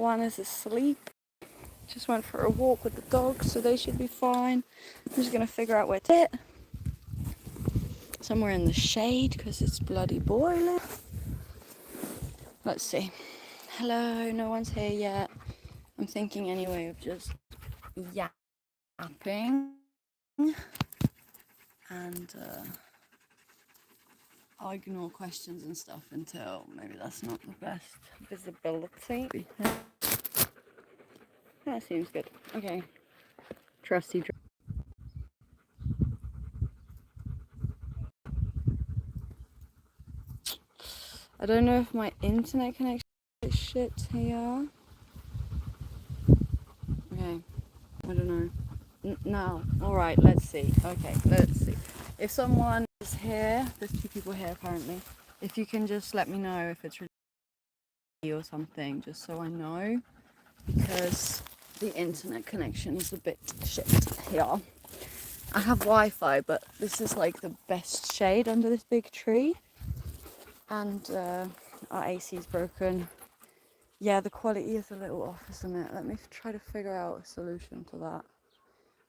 one is asleep. Just went for a walk with the dogs, so they should be fine. I'm just gonna figure out where to sit. Somewhere in the shade because it's bloody boiling. Let's see. Hello, no one's here yet. I'm thinking anyway of just yapping and I'll ignore questions and stuff until maybe that's not the best visibility. That seems good. Okay. Trusty. I don't know if my internet connection is shit here. Okay. I don't know. No. Alright, let's see. Okay, let's see. If someone is here, there's 2 people here apparently. If you can just let me know if it's really or something, just so I know. Because the internet connection is a bit shit here. I have Wi-Fi, but this is like the best shade under this big tree. And our AC is broken. Yeah, the quality is a little off, isn't it? Let me try to figure out a solution to that.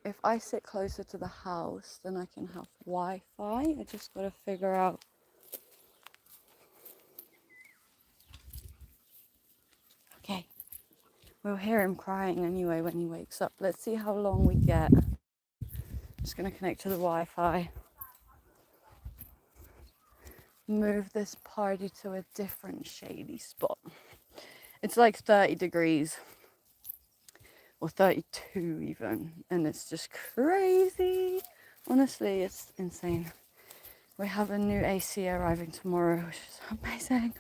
If I sit closer to the house, then I can have Wi-Fi. I just gotta figure out. Okay. We'll hear him crying anyway when he wakes up. Let's see how long we get. Just gonna connect to the Wi-Fi. Move this party to a different shady spot. It's like 30 degrees. Or 32 even. And it's just crazy. Honestly, it's insane. We have a new AC arriving tomorrow, which is amazing.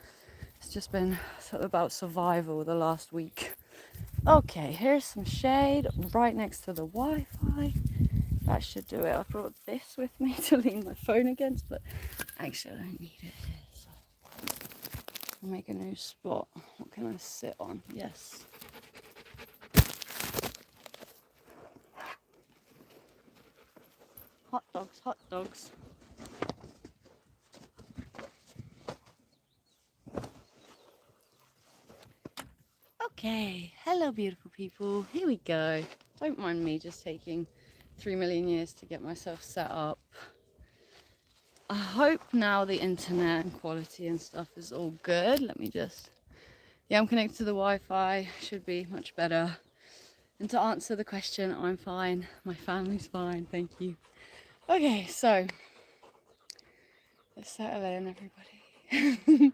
It's just been about survival the last week. Okay, here's some shade right next to the Wi-Fi. That should do it. I brought this with me to lean my phone against, but actually I don't need it. So I'll make a new spot. What can I sit on? Yes. Hot dogs, hot dogs. Okay, hello beautiful people, here we go. Don't mind me just taking 3 million years to get myself set up. I hope now the internet and quality and stuff is all good. Let me just, yeah, I'm connected to the Wi-Fi, should be much better. And to answer the question, I'm fine, my family's fine, thank you. Okay, so let's settle in, everybody.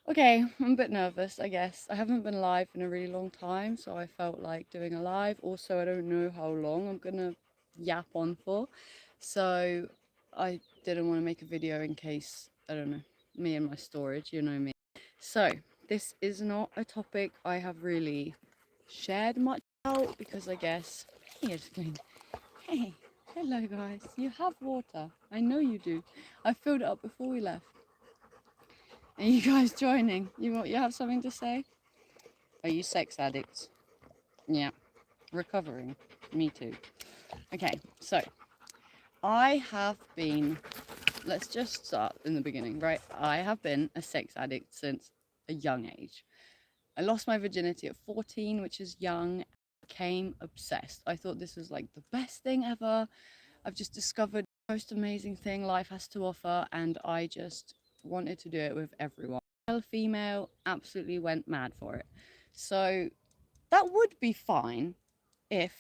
Okay, I'm a bit nervous, I guess. I haven't been live in a really long time, so I felt like doing a live. Also, I don't know how long I'm gonna yap on for, so I didn't want to make a video in case, I don't know, me and my storage, you know me. So, this is not a topic I have really shared much about, because I guess, hey, hello guys, you have water, I know you do. I filled it up before we left. Are you guys joining? You have something to say? Are you sex addicts? Yeah. Recovering. Me too. Okay, so I have been, let's just start in the beginning, right? I have been a sex addict since a young age. I lost my virginity at 14, which is young. Became obsessed. I thought this was like the best thing ever. I've just discovered the most amazing thing life has to offer, and I just wanted to do it with everyone. Male, female, absolutely went mad for it. So that would be fine if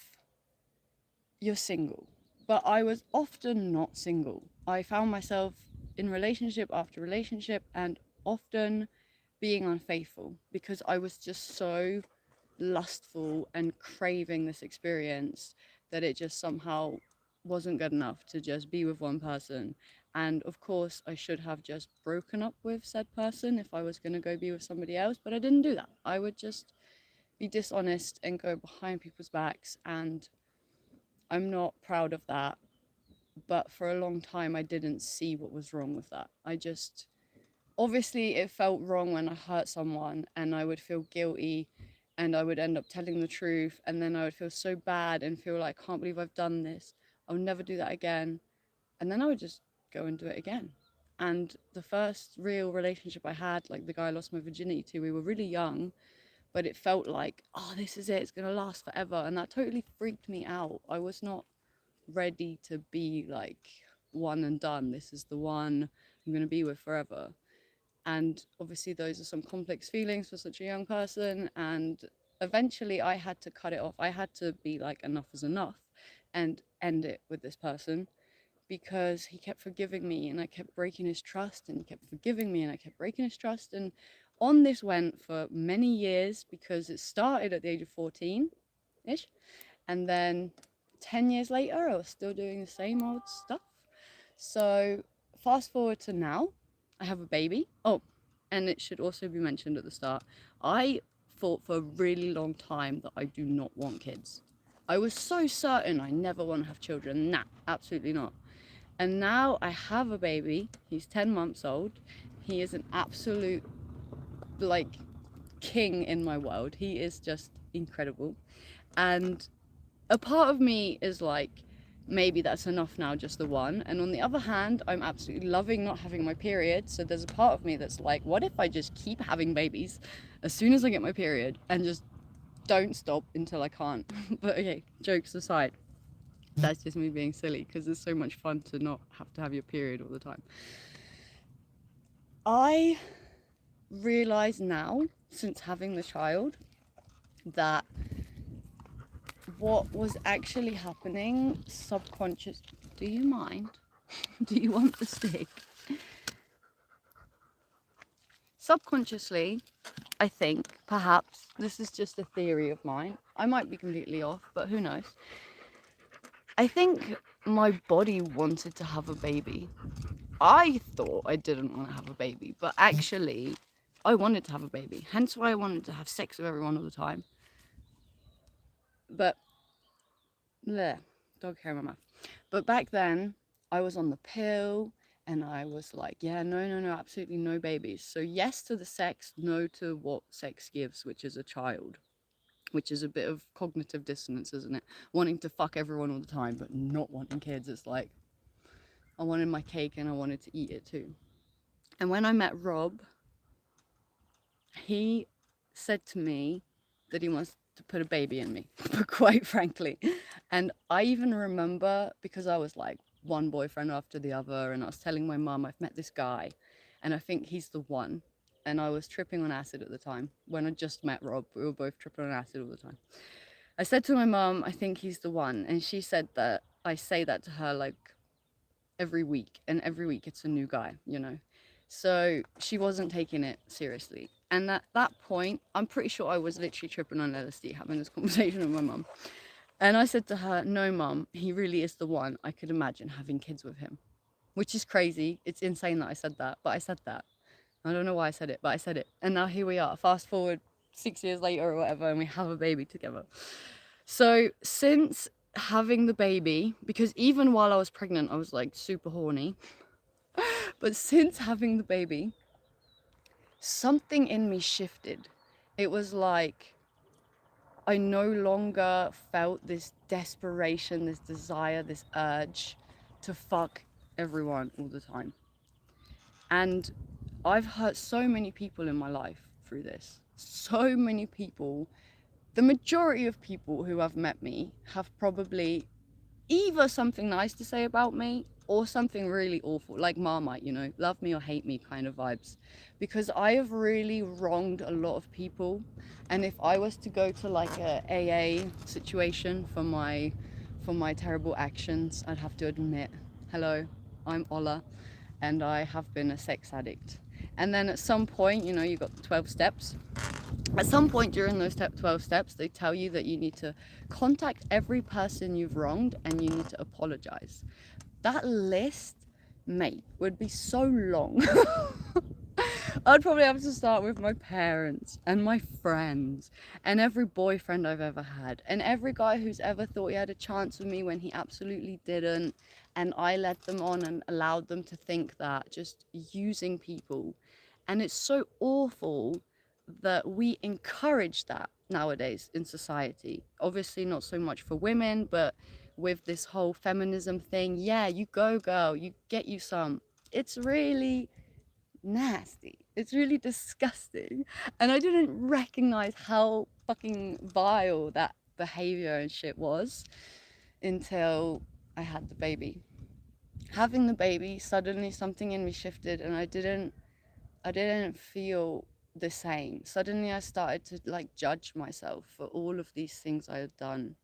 you're single, but I was often not single. I found myself in relationship after relationship and often being unfaithful because I was just so lustful and craving this experience that it just somehow wasn't good enough to just be with one person. And of course, I should have just broken up with said person if I was going to go be with somebody else, but I didn't do that. I would just be dishonest and go behind people's backs, and I'm not proud of that. But for a long time, I didn't see what was wrong with that. I just, obviously, it felt wrong when I hurt someone, and I would feel guilty, and I would end up telling the truth, and then I would feel so bad and feel like, I can't believe I've done this. I'll never do that again. And then I would just go and do it again. And the first real relationship I had, like the guy I lost my virginity to, we were really young, but it felt like, oh, this is it, it's gonna last forever. And that totally freaked me out. I was not ready to be like one and done. This is the one I'm gonna be with forever. And obviously, those are some complex feelings for such a young person. And eventually, I had to cut it off. I had to be like, enough is enough, and end it with this person, because he kept forgiving me and I kept breaking his trust, and he kept forgiving me and I kept breaking his trust. And on this went for many years, because it started at the age of 14 ish. And then 10 years later, I was still doing the same old stuff. So fast forward to now, I have a baby. Oh, and it should also be mentioned at the start, I thought for a really long time that I do not want kids. I was so certain I never want to have children. Nah, absolutely not. And now I have a baby. He's 10 months old. He is an absolute, like, king in my world. He is just incredible. And a part of me is like, maybe that's enough now, just the one. And on the other hand, I'm absolutely loving not having my period. So there's a part of me that's like, what if I just keep having babies as soon as I get my period and just don't stop until I can't? But okay, jokes aside, that's just me being silly, because it's so much fun to not have to have your period all the time. I realize now, since having the child, that what was actually happening subconscious. Do you mind? Do you want the stick? Subconsciously, I think, perhaps, this is just a theory of mine. I might be completely off, but who knows? I think my body wanted to have a baby. I thought I didn't want to have a baby, but actually, I wanted to have a baby. Hence why I wanted to have sex with everyone all the time. But, bleh, dog hair in my mouth. But back then, I was on the pill, and I was like, yeah, no, no, no, absolutely no babies. So yes to the sex, no to what sex gives, which is a child, which is a bit of cognitive dissonance, isn't it? Wanting to fuck everyone all the time, but not wanting kids. It's like, I wanted my cake and I wanted to eat it too. And when I met Rob, he said to me that he wants to put a baby in me, quite frankly. And I even remember, because I was like one boyfriend after the other, and I was telling my mum, I've met this guy and I think he's the one. And I was tripping on acid at the time. When I just met Rob, we were both tripping on acid all the time. I said to my mum, I think he's the one. And she said that I say that to her like every week, and every week it's a new guy, you know? So she wasn't taking it seriously. And at that point, I'm pretty sure I was literally tripping on LSD, having this conversation with my mum. And I said to her, no, mum, he really is the one. I could imagine having kids with him, which is crazy. It's insane that I said that, but I said that. I don't know why I said it, but I said it. And now here we are, fast forward 6 years later or whatever, and we have a baby together. So since having the baby, because even while I was pregnant, I was like super horny. But since having the baby, something in me shifted. It was like I no longer felt this desperation, this desire, this urge to fuck everyone all the time. And I've hurt so many people in my life through this. So many people. The majority of people who have met me have probably either something nice to say about me or something really awful, like Marmite, you know, love me or hate me kind of vibes. Because I have really wronged a lot of people. And if I was to go to like a AA situation for my terrible actions, I'd have to admit, hello, I'm Ola, and I have been a sex addict. And then at some point, you know, you got the 12 steps. At some point during those 12 steps, they tell you that you need to contact every person you've wronged and you need to apologize. That list, mate, would be so long. I'd probably have to start with my parents and my friends and every boyfriend I've ever had and every guy who's ever thought he had a chance with me when he absolutely didn't, and I led them on and allowed them to think that, just using people. And it's so awful that we encourage that nowadays in society. Obviously not so much for women, but with this whole feminism thing, yeah, you go girl, you get you some. It's really nasty. It's really disgusting. And I didn't recognize how fucking vile that behavior and shit was until I had the baby. Having the baby, suddenly something in me shifted and I didn't feel the same. Suddenly I started to like judge myself for all of these things I had done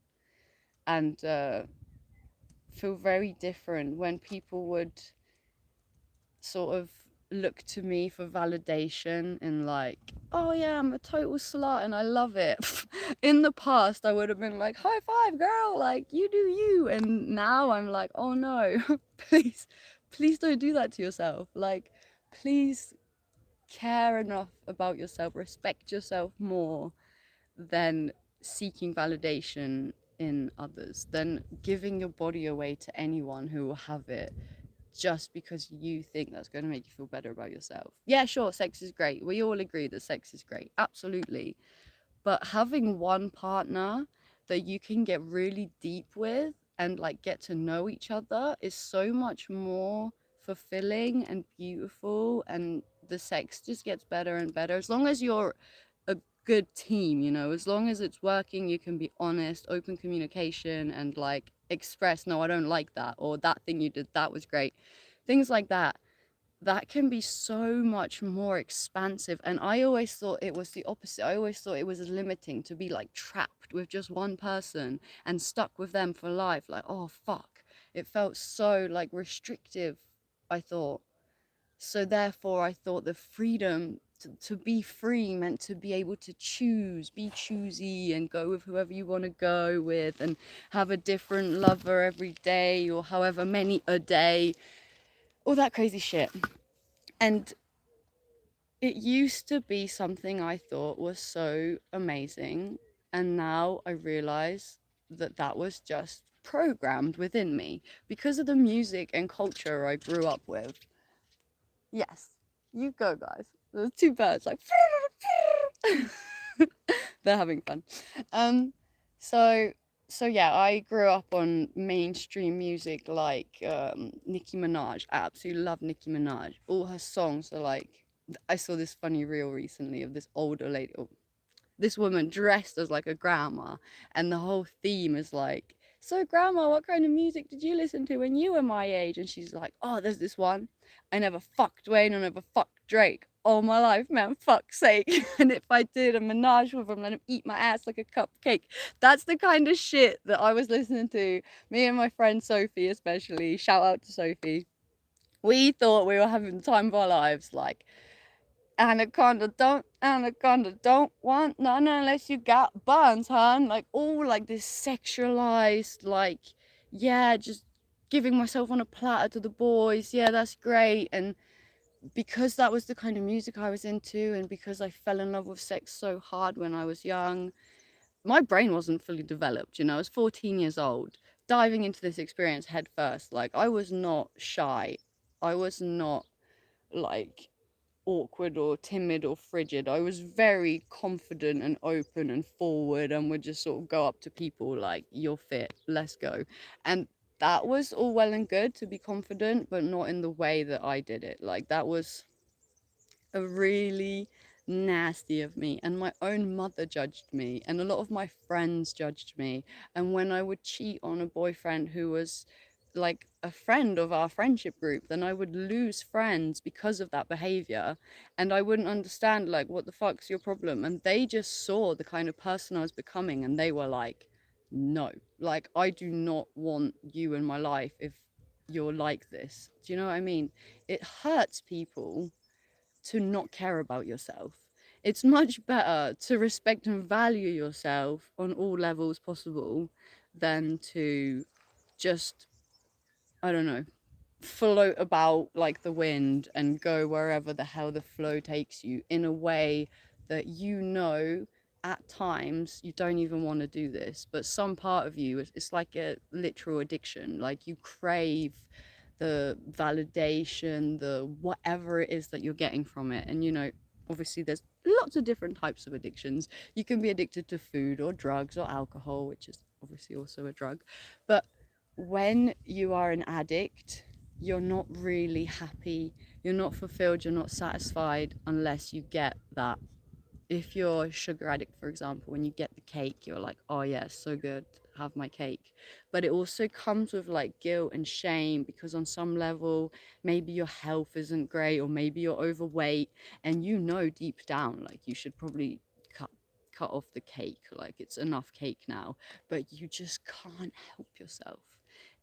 and feel very different when people would sort of look to me for validation and like, oh yeah, I'm a total slut and I love it. In the past, I would have been like, high five, girl, like you do you. And now I'm like, oh no, please, please don't do that to yourself. Like, please care enough about yourself, respect yourself more than seeking validation in others, than giving your body away to anyone who will have it just because you think that's going to make you feel better about yourself. Yeah, sure, sex is great. We all agree that sex is great. Absolutely. But having one partner that you can get really deep with and like get to know each other is so much more fulfilling and beautiful, and the sex just gets better and better as long as you're a good team, you know, as long as it's working, you can be honest, open communication, and like express, no, I don't like that, or that thing you did, that was great. Things like that. That can be so much more expansive. And I always thought it was the opposite. I always thought it was limiting to be like trapped with just one person and stuck with them for life. Like, oh, fuck. It felt so like restrictive, I thought. So therefore, I thought the freedom to be free meant to be able to choose, be choosy, and go with whoever you want to go with, and have a different lover every day or however many a day, all that crazy shit. And it used to be something I thought was so amazing. And now I realize that that was just programmed within me because of the music and culture I grew up with. Yes, you go, guys. There's two birds like they're having fun. Um, so so yeah, I grew up on mainstream music like Nicki Minaj. I absolutely love Nicki Minaj. All her songs are like. I saw this funny reel recently of this older lady, this woman dressed as like a grandma, and the whole theme is like, so grandma, what kind of music did you listen to when you were my age? And she's like, oh, there's this one, I never fucked Wayne, I never fucked Drake all my life, man, fuck's sake. And if I did a menage with him, let him eat my ass like a cupcake. That's the kind of shit that I was listening to. Me and my friend Sophie, especially, shout out to Sophie, we thought we were having the time of our lives. Like, anaconda don't want none unless you got buns, hun. Like, all like this sexualized, like, yeah, just giving myself on a platter to the boys. Yeah, that's great. And because that was the kind of music I was into, and because I fell in love with sex so hard when I was young, my brain wasn't fully developed. You know, I was 14 years old, diving into this experience head first. Like, I was not shy. I was not like awkward or timid or frigid. I was very confident and open and forward, and would just sort of go up to people like, you're fit, let's go. And that was all well and good to be confident, but not in the way that I did it. Like, that was a really nasty of me, and my own mother judged me, and a lot of my friends judged me. And when I would cheat on a boyfriend who was like a friend of our friendship group, then I would lose friends because of that behavior, and I wouldn't understand like, what the fuck's your problem? And they just saw the kind of person I was becoming, and they were like, no, like, I do not want you in my life if you're like this. Do you know what I mean? It hurts people to not care about yourself. It's much better to respect and value yourself on all levels possible than to just, I don't know, float about like the wind and go wherever the hell the flow takes you in a way that, you know, at times you don't even want to do this, but some part of you, it's like a literal addiction. Like, you crave the validation, the whatever it is that you're getting from it. And, you know, obviously there's lots of different types of addictions. You can be addicted to food or drugs or alcohol, which is obviously also a drug. But when you are an addict, you're not really happy. You're not fulfilled, you're not satisfied unless you get that. If you're a sugar addict, for example, when you get the cake, you're like, oh yeah, so good, have my cake. But it also comes with like guilt and shame, because on some level, maybe your health isn't great, or maybe you're overweight, and you know deep down, like you should probably cut off the cake, like it's enough cake now, but you just can't help yourself.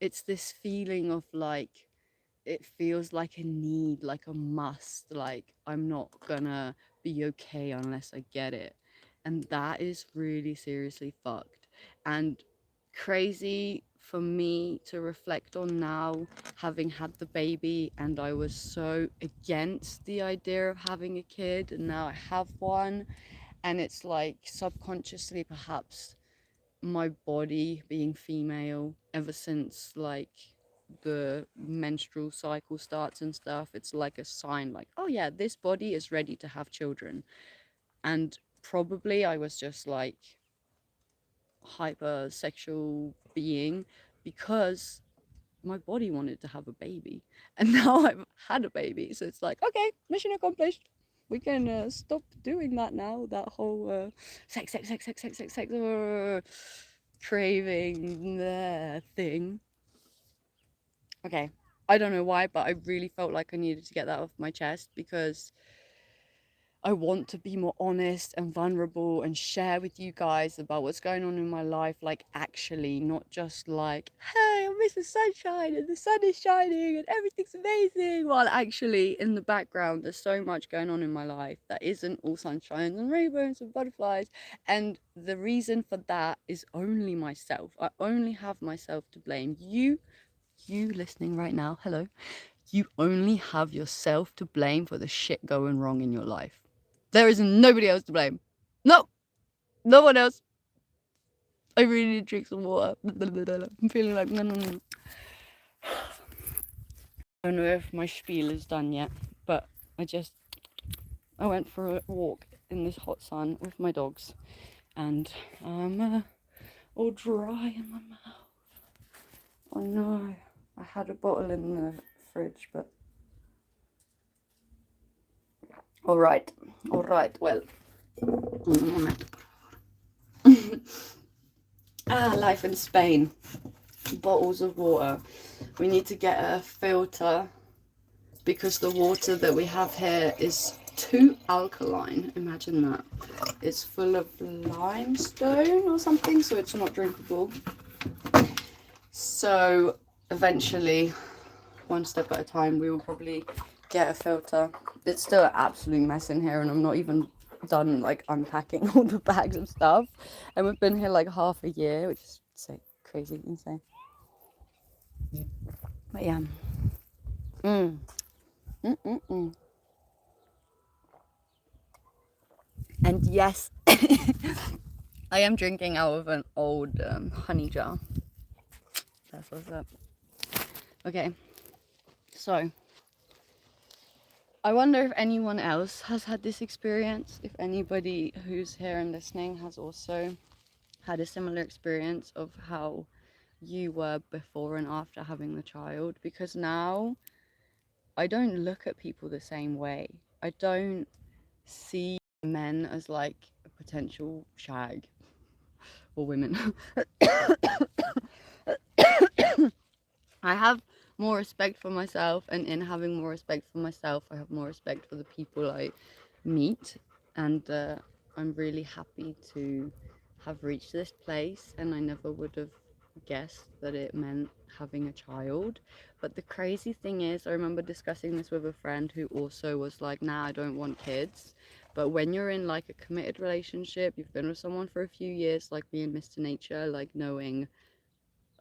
It's this feeling of like, it feels like a need, like a must, like I'm not gonna be okay unless I get it. And that is really seriously fucked. And crazy for me to reflect on now, having had the baby, and I was so against the idea of having a kid, and now I have one. And it's like subconsciously, perhaps my body being female, ever since like the menstrual cycle starts and stuff, it's like a sign, like, oh yeah, this body is ready to have children. And probably I was just like hypersexual being, because my body wanted to have a baby, and now I've had a baby, so it's like, okay, mission accomplished. We can stop doing that now, that whole sex craving thing. Okay, I don't know why, but I really felt like I needed to get that off my chest, because I want to be more honest and vulnerable and share with you guys about what's going on in my life, like actually, not just like, hey, I miss the sunshine and the sun is shining and everything's amazing, while actually in the background there's so much going on in my life that isn't all sunshine and rainbows and butterflies. And the reason for that is only myself. I only have myself to blame. You listening right now, hello. You only have yourself to blame for the shit going wrong in your life. There is nobody else to blame. No, no one else. I really need to drink some water. I'm feeling like, I don't know if my spiel is done yet, but I went for a walk in this hot sun with my dogs, and I'm all dry in my mouth. I know. I had a bottle in the fridge, but all right, well. Life in Spain. Bottles of water. We need to get a filter, because the water that we have here is too alkaline. Imagine that. It's full of limestone or something, so it's not drinkable. So eventually, one step at a time, we will probably get a filter. It's still an absolute mess in here, and I'm not even done like unpacking all the bags of stuff. And we've been here like half a year, which is so crazy, insane. But yeah. And yes, I am drinking out of an old honey jar. That's what's up. Okay, so I wonder if anyone else has had this experience, if anybody who's here and listening has also had a similar experience of how you were before and after having the child. Because now I don't look at people the same way. I don't see men as like a potential shag, or women. I have more respect for myself, and in having more respect for myself, I have more respect for the people I meet. And I'm really happy to have reached this place, and I never would have guessed that it meant having a child. But the crazy thing is, I remember discussing this with a friend who also was like, nah, I don't want kids. But when you're in like a committed relationship, you've been with someone for a few years, like me and Mr. Nature, like knowing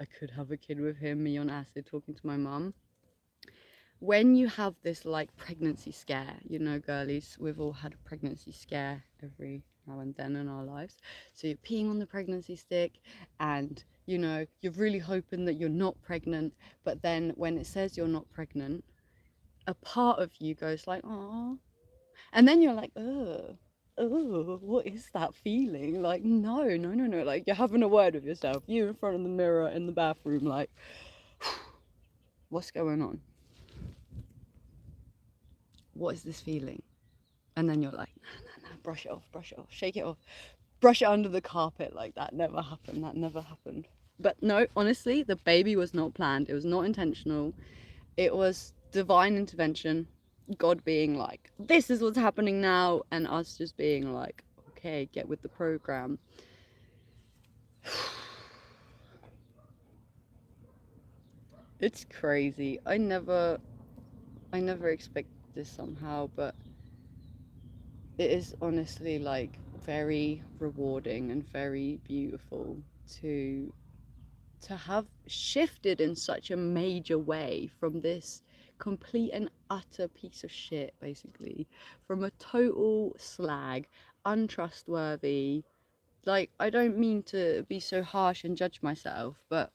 I could have a kid with him, me on acid talking to my mum. When you have this like pregnancy scare, you know, girlies, we've all had a pregnancy scare every now and then in our lives. So you're peeing on the pregnancy stick, and you know, you're really hoping that you're not pregnant, but then when it says you're not pregnant, a part of you goes like, oh, and then you're like, ugh. Oh, what is that feeling? Like, no, like you're having a word with yourself, you in front of the mirror in the bathroom, like, what's going on? what is this feeling? And then you're like, nah, brush it off, shake it off, brush it under the carpet. Like, that never happened. That never happened. But no, honestly, the baby was not planned. It was not intentional. It was divine intervention. God being like, this is what's happening now. And us just being like, okay, get with the program. It's crazy. I never expected this somehow, but it is honestly like very rewarding and very beautiful to have shifted in such a major way from this complete and utter piece of shit, basically, from a total slag, untrustworthy. Like, I don't mean to be so harsh and judge myself, but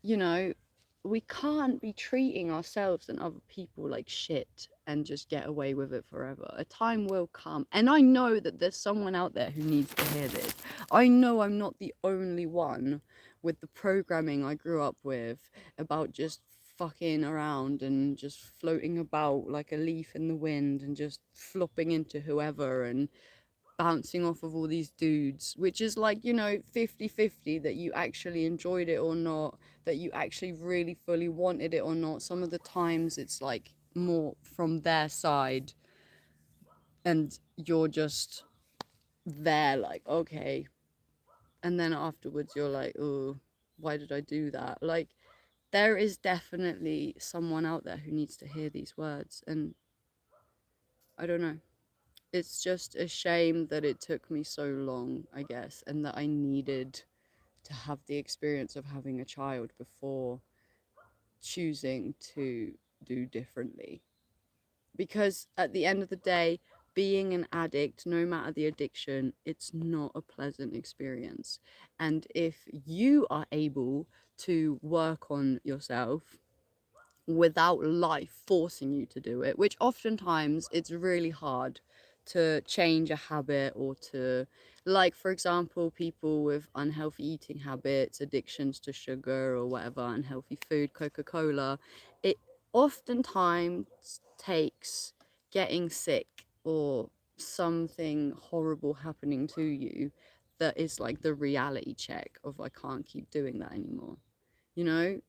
you know, we can't be treating ourselves and other people like shit and just get away with it forever. A time will come. And I know that there's someone out there who needs to hear this. I know I'm not the only one with the programming I grew up with about just fucking around and just floating about like a leaf in the wind and just flopping into whoever and bouncing off of all these dudes, which is like, 50-50 that you actually enjoyed it or not, that you actually really fully wanted it or not. Some of the times it's like more from their side, and you're just there, like, okay. And then afterwards, you're like, oh, why did I do that? Like, there is definitely someone out there who needs to hear these words. And I don't know. It's just a shame that it took me so long, I guess, and that I needed to have the experience of having a child before choosing to do differently. Because at the end of the day, being an addict, no matter the addiction, it's not a pleasant experience. And if you are able to work on yourself without life forcing you to do it, which oftentimes it's really hard to change a habit, or to, like, for example, people with unhealthy eating habits, addictions to sugar or whatever, unhealthy food, Coca-Cola, it oftentimes takes getting sick or something horrible happening to you that is like the reality check of, I can't keep doing that anymore.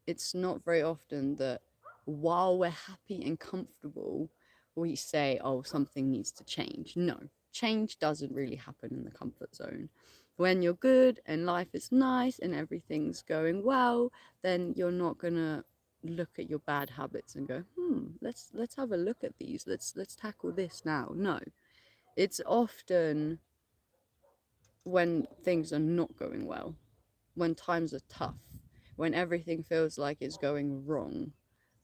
It's not very often that while we're happy and comfortable, we say, oh, something needs to change. No, change doesn't really happen in the comfort zone. When you're good and life is nice and everything's going well, then you're not gonna look at your bad habits and go, let's have a look at these. Let's tackle this now. No. It's often when things are not going well, when times are tough, when everything feels like it's going wrong,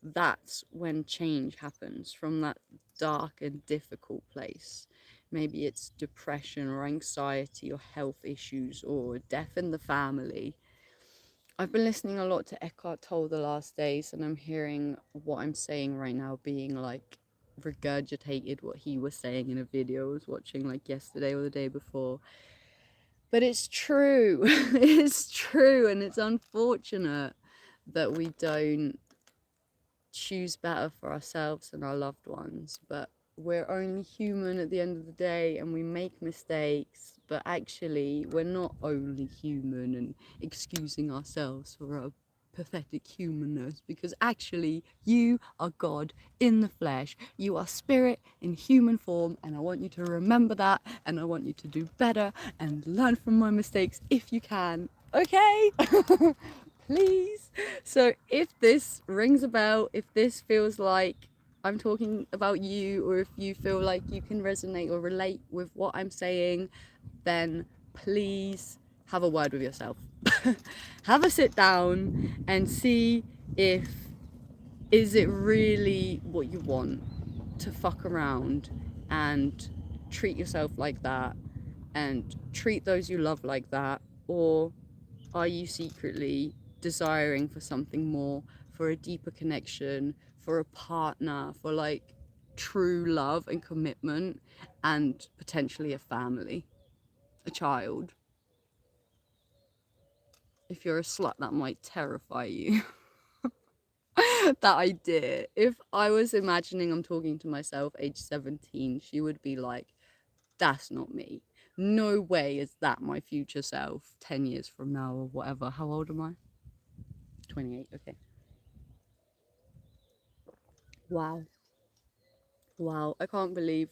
that's when change happens from that dark and difficult place. Maybe it's depression or anxiety or health issues or death in the family. I've been listening a lot to Eckhart Tolle the last days, and I'm hearing what I'm saying right now being like regurgitated what he was saying in a video I was watching like yesterday or the day before. But it's true. It's true, and it's unfortunate that we don't choose better for ourselves and our loved ones. But we're only human at the end of the day, and we make mistakes. But actually, we're not only human and excusing ourselves for our pathetic humanness, because actually you are God in the flesh. You are spirit in human form, and I want you to remember that, and I want you to do better and learn from my mistakes if you can. Okay? Please. So if this rings a bell, if this feels like I'm talking about you, or if you feel like you can resonate or relate with what I'm saying, then please have a word with yourself. Have a sit down and see if, is it really what you want to fuck around and treat yourself like that and treat those you love like that, or are you secretly desiring for something more, for a deeper connection, for a partner, for like true love and commitment, and potentially a family, a child? If you're a slut, that might terrify you. that idea. If I was imagining I'm talking to myself age 17, she would be like, that's not me. No way is that my future self 10 years from now or whatever. How old am I? 28. Okay. Wow. Wow. I can't believe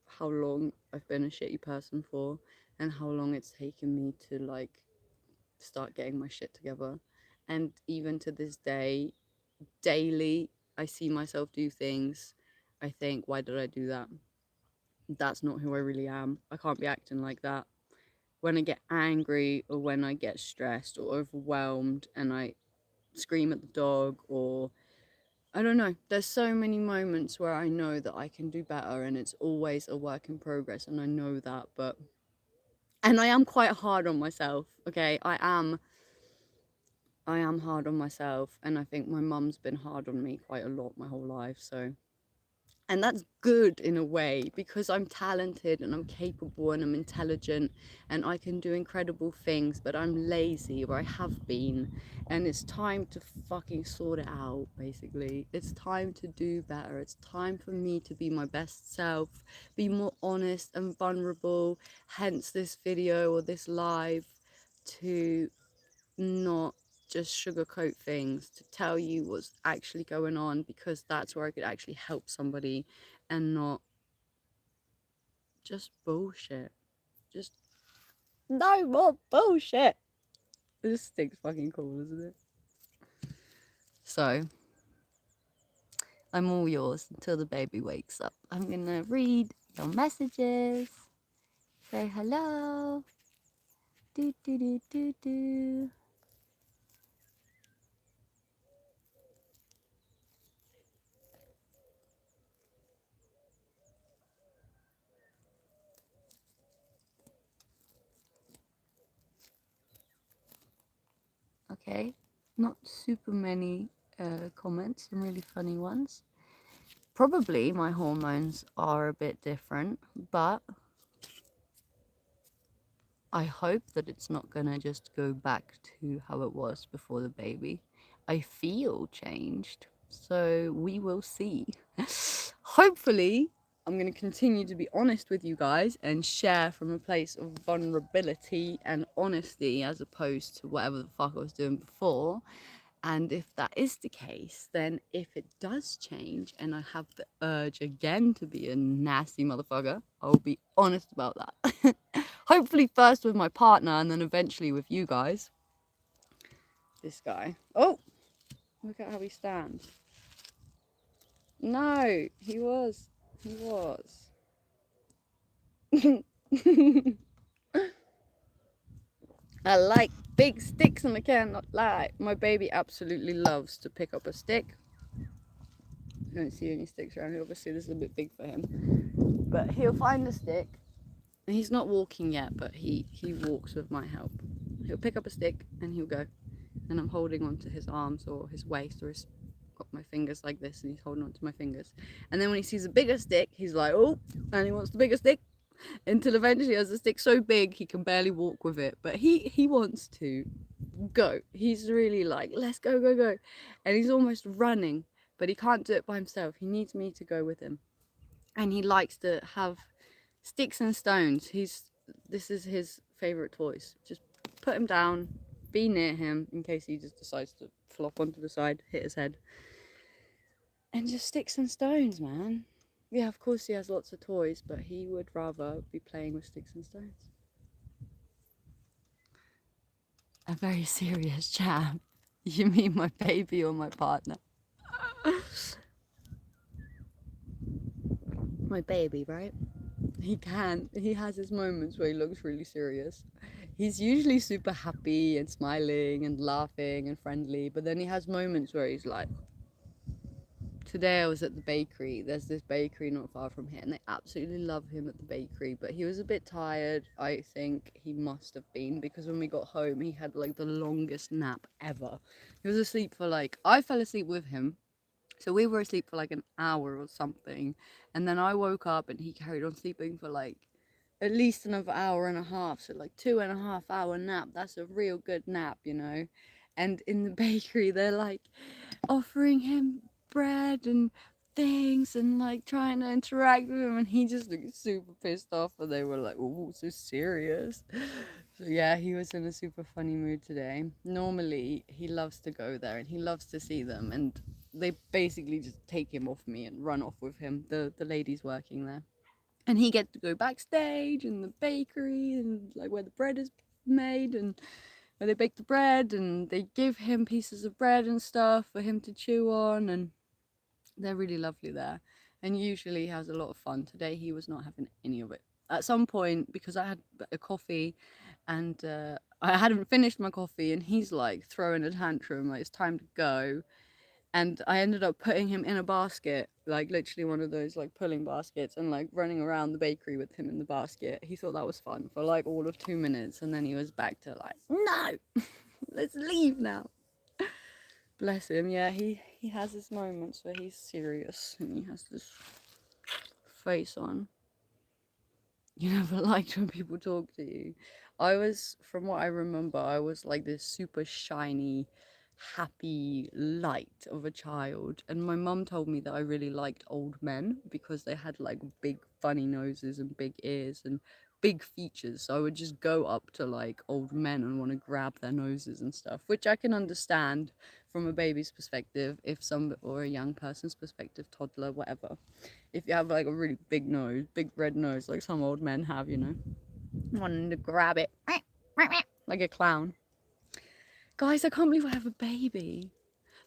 how long I've been a shitty person for and how long it's taken me to like start getting my shit together. And even to this day, daily, I see myself do things. I think, why did I do that? That's not who I really am. I can't be acting like that. When I get angry or when I get stressed or overwhelmed and I scream at the dog, or I don't know, there's so many moments where I know that I can do better and it's always a work in progress and I know that, but and I am quite hard on myself, okay? I am hard on myself, and I think my mum's been hard on me quite a lot my whole life, so and that's good in a way because I'm talented and I'm capable and I'm intelligent and I can do incredible things, but I'm lazy, or I have been, and it's time to fucking sort it out. Basically, it's time to do better. It's time for me to be my best self, be more honest and vulnerable, hence this video or this live, to not just sugarcoat things, to tell you what's actually going on, because that's where I could actually help somebody and not just bullshit. Just no more bullshit. This stick's fucking cool, isn't it? So, I'm all yours until the baby wakes up. I'm gonna read your messages. Say hello. Do do do do do. Okay, not super many comments, some really funny ones. Probably my hormones are a bit different, but I hope that it's not gonna just go back to how it was before the baby. I feel changed, so we will see. Hopefully, I'm gonna continue to be honest with you guys and share from a place of vulnerability and honesty as opposed to whatever the fuck I was doing before. And if that is the case, then if it does change and I have the urge again to be a nasty motherfucker, I'll be honest about that. Hopefully first with my partner and then eventually with you guys. This guy. Oh, look at how he stands. No, he was. He was. I like big sticks and I cannot lie. My baby absolutely loves to pick up a stick. I don't see any sticks around here. Obviously, this is a bit big for him. But he'll find a stick. He's not walking yet, but he walks with my help. He'll pick up a stick and he'll go. And I'm holding onto his arms or his waist, or his, got my fingers like this and he's holding onto my fingers. And then when he sees a bigger stick, he's like, oh, and he wants the bigger stick. Until eventually he has a stick so big he can barely walk with it. But he wants to go. He's really like, let's go, go, go. And he's almost running, but he can't do it by himself. He needs me to go with him. And he likes to have sticks and stones. This is his favorite toys. Just put him down, be near him in case he just decides to flop onto the side, hit his head. And just sticks and stones, man. Yeah, of course he has lots of toys, but he would rather be playing with sticks and stones. A very serious chap. You mean my baby or my partner? My baby, right? He has his moments where he looks really serious. He's usually super happy and smiling and laughing and friendly, but then he has moments where he's like, today I was at the bakery. There's this bakery not far from here, and they absolutely love him at the bakery, but he was a bit tired. I think he must have been, because when we got home, he had like the longest nap ever. He was asleep for like, I fell asleep with him. So we were asleep for like an hour or something. And then I woke up and he carried on sleeping for like at least another hour and a half. So like 2.5 hour nap. That's a real good nap, you know. And in the bakery, they're like, offering him bread and things and like trying to interact with him, and he just looked super pissed off, and they were like, oh, so serious. So yeah, he was in a super funny mood today. Normally he loves to go there and he loves to see them, and they basically just take him off me and run off with him, the ladies working there, and he gets to go backstage in the bakery and like where the bread is made, and where they bake the bread, and they give him pieces of bread and stuff for him to chew on, and they're really lovely there. And usually he has a lot of fun. Today he was not having any of it. At some point, because I had a coffee and I hadn't finished my coffee, and he's like throwing a tantrum, like it's time to go. And I ended up putting him in a basket, like literally one of those like pulling baskets, and like running around the bakery with him in the basket. He thought that was fun for like all of 2 minutes, and then he was back to like, no, let's leave now. Bless him. Yeah, he has his moments where he's serious and he has this face on. You never liked when people talk to you. I was, from what I remember, I was like this super shiny, happy light of a child. And my mum told me that I really liked old men because they had like big funny noses and big ears and big features. So I would just go up to like old men and want to grab their noses and stuff, which I can understand from a baby's perspective, if some, or a young person's perspective, toddler, whatever. If you have like a really big nose, big red nose, like some old men have, you know, wanting to grab it like a clown. Guys, I can't believe I have a baby.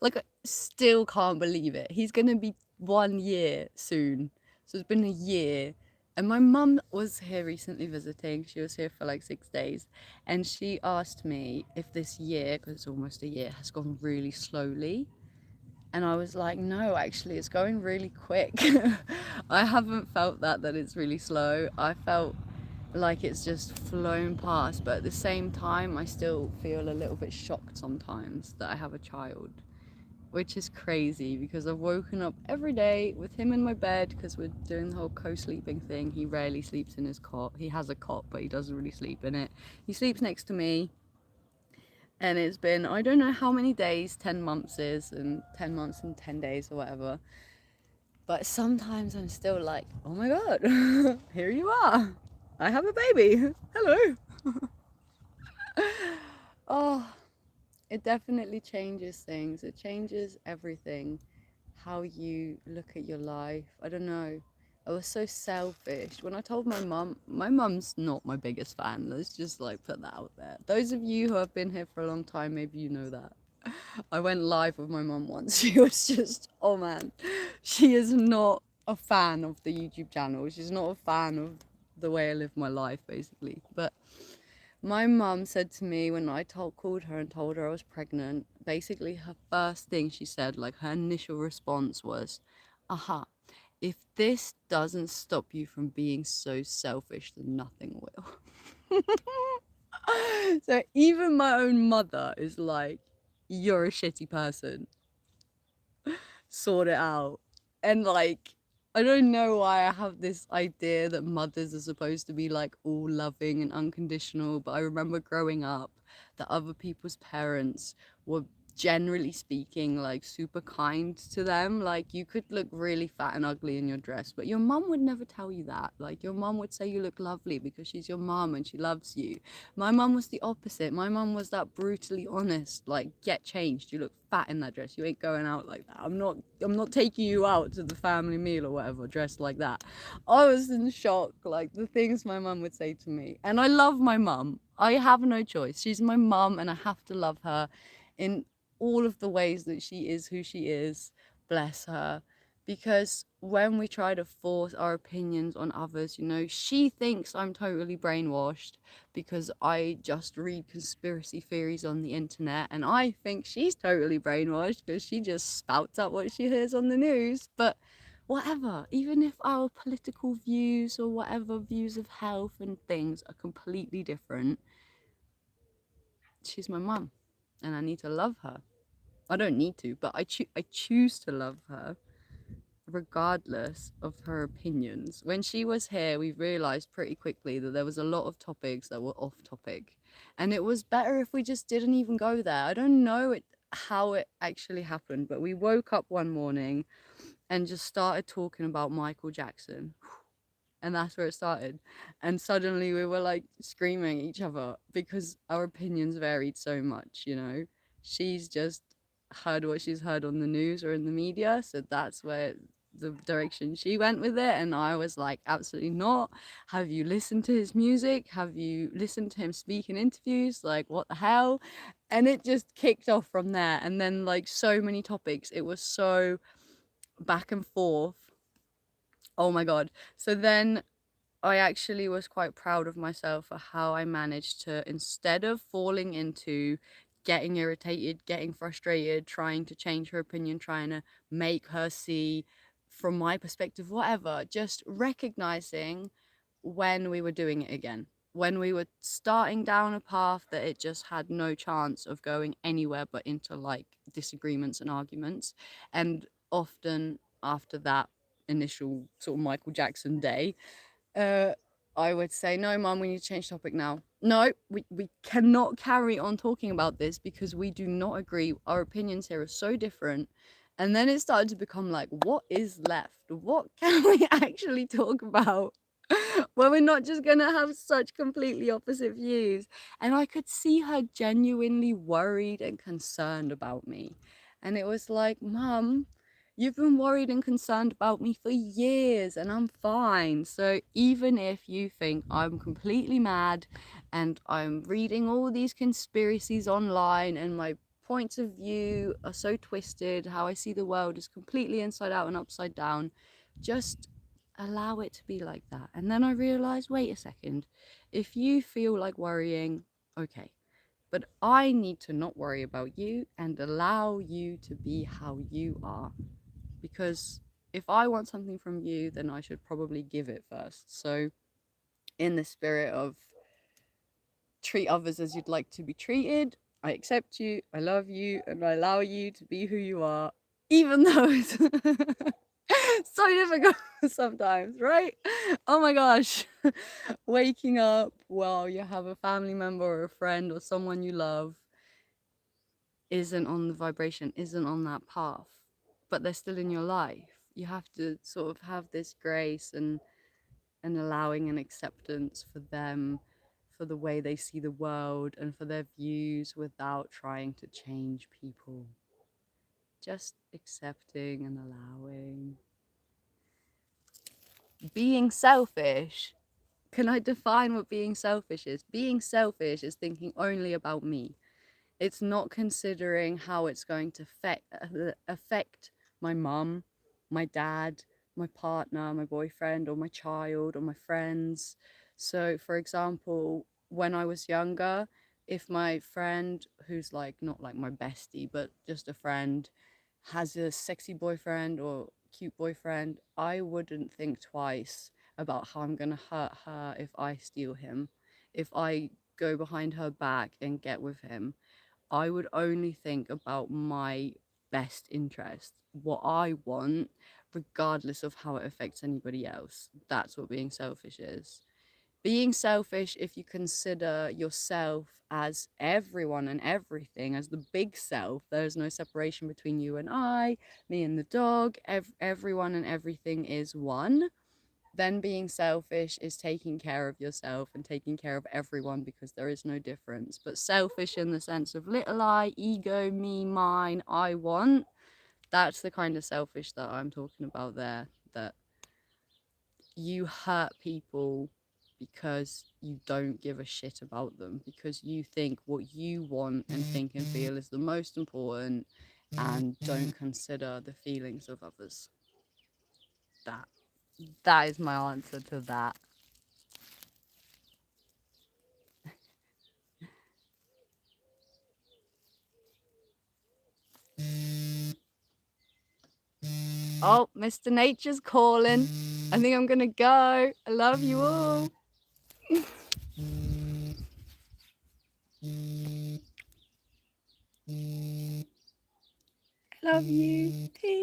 Like, I still can't believe it. He's gonna be 1 year soon. So it's been a year. And my mum was here recently visiting. She was here for like 6 days. And she asked me if this year, because it's almost a year, has gone really slowly. And I was like, no, actually, it's going really quick. I haven't felt that it's really slow. I felt like it's just flown past, but at the same time, I still feel a little bit shocked sometimes that I have a child, which is crazy because I've woken up every day with him in my bed because we're doing the whole co-sleeping thing. He rarely sleeps in his cot. He has a cot, but he doesn't really sleep in it. He sleeps next to me. And it's been, I don't know how many days 10 months is, and 10 months and 10 days or whatever. But sometimes I'm still like, oh my God, here you are. I have a baby. Hello. Oh, it definitely changes things. It changes everything. How you look at your life. I don't know. I was so selfish. When I told my mum's not my biggest fan. Let's just like put that out there. Those of you who have been here for a long time, maybe you know that. I went live with my mum once. She was just, oh man, she is not a fan of the YouTube channel. She's not a fan of the way I live my life, basically. But my mum said to me when I called her and told her I was pregnant, basically her first thing she said, like her initial response was, aha, if this doesn't stop you from being so selfish, then nothing will. So even my own mother is like, you're a shitty person, sort it out. And like, I don't know why I have this idea that mothers are supposed to be like all loving and unconditional, but I remember growing up that other people's parents were, generally speaking, like super kind to them. Like, you could look really fat and ugly in your dress, but your mum would never tell you that. Like, your mum would say you look lovely because she's your mum and she loves you. My mum was the opposite. My mum was that brutally honest, like, get changed. You look fat in that dress. You ain't going out like that. I'm not taking you out to the family meal or whatever dressed like that. I was in shock, like the things my mum would say to me. And I love my mum. I have no choice. She's my mum and I have to love her in all of the ways that she is who she is. Bless her. Because when we try to force our opinions on others, you know, she thinks I'm totally brainwashed because I just read conspiracy theories on the internet, and I think she's totally brainwashed because she just spouts out what she hears on the news. But whatever, even if our political views or whatever views of health and things are completely different, she's my mum and I need to love her. I don't need to, but I choose to love her regardless of her opinions. When she was here, we realized pretty quickly that there was a lot of topics that were off topic. And it was better if we just didn't even go there. I don't know it. how it actually happened, but we woke up one morning and just started talking about Michael Jackson. And that's where it started. And suddenly we were like screaming at each other because our opinions varied so much, you know. She's just heard what she's heard on the news or in the media, so that's where the direction she went with it. And I was like, absolutely not. Have you listened to his music? Have you listened to him speak in interviews? Like, what the hell? And it just kicked off from there. And then, like, so many topics. It was so back and forth. Oh my God. So then I actually was quite proud of myself for how I managed to, instead of falling into getting irritated, getting frustrated, trying to change her opinion, trying to make her see from my perspective, whatever, just recognizing when we were doing it again, when we were starting down a path that it just had no chance of going anywhere but into like disagreements and arguments. And often after that initial sort of Michael Jackson day, uh, I would say, no, Mum, we need to change topic now. No, we cannot carry on talking about this because we do not agree. Our opinions here are so different. And then it started to become like, what is left? What can we actually talk about? Well, we're not just gonna have such completely opposite views. And I could see her genuinely worried and concerned about me. And it was like, Mum, you've been worried and concerned about me for years and I'm fine. So even if you think I'm completely mad and I'm reading all these conspiracies online and my points of view are so twisted, how I see the world is completely inside out and upside down, just allow it to be like that. And then I realized, wait a second, if you feel like worrying, okay, but I need to not worry about you and allow you to be how you are. Because if I want something from you, then I should probably give it first. So, in the spirit of treat others as you'd like to be treated, I accept you, I love you, and I allow you to be who you are, even though it's so difficult sometimes, right? Oh my gosh. Waking up while you have a family member or a friend or someone you love isn't on the vibration, isn't on that path, but they're still in your life. You have to sort of have this grace and allowing an acceptance for them, for the way they see the world and for their views without trying to change people. Just accepting and allowing. Being selfish. Can I define what being selfish is? Being selfish is thinking only about me. It's not considering how it's going to affect my mum, my dad, my partner, my boyfriend, or my child, or my friends. So, for example, when I was younger, if my friend, who's like not like my bestie, but just a friend, has a sexy boyfriend or cute boyfriend, I wouldn't think twice about how I'm going to hurt her if I steal him, if I go behind her back and get with him. I would only think about my best interest, what I want, regardless of how it affects anybody else. That's what being selfish is. Being selfish, if you consider yourself as everyone and everything, as the big self, there's no separation between you and I, me and the dog, everyone and everything is one. Then being selfish is taking care of yourself and taking care of everyone because there is no difference. But selfish in the sense of little I, ego, me, mine, I want, that's the kind of selfish that I'm talking about there. That you hurt people because you don't give a shit about them, because you think what you want and think and feel is the most important and don't consider the feelings of others. That that is my answer to that. Oh, Mr. Nature's calling. I think I'm gonna go. I love you all. I love you. Peace.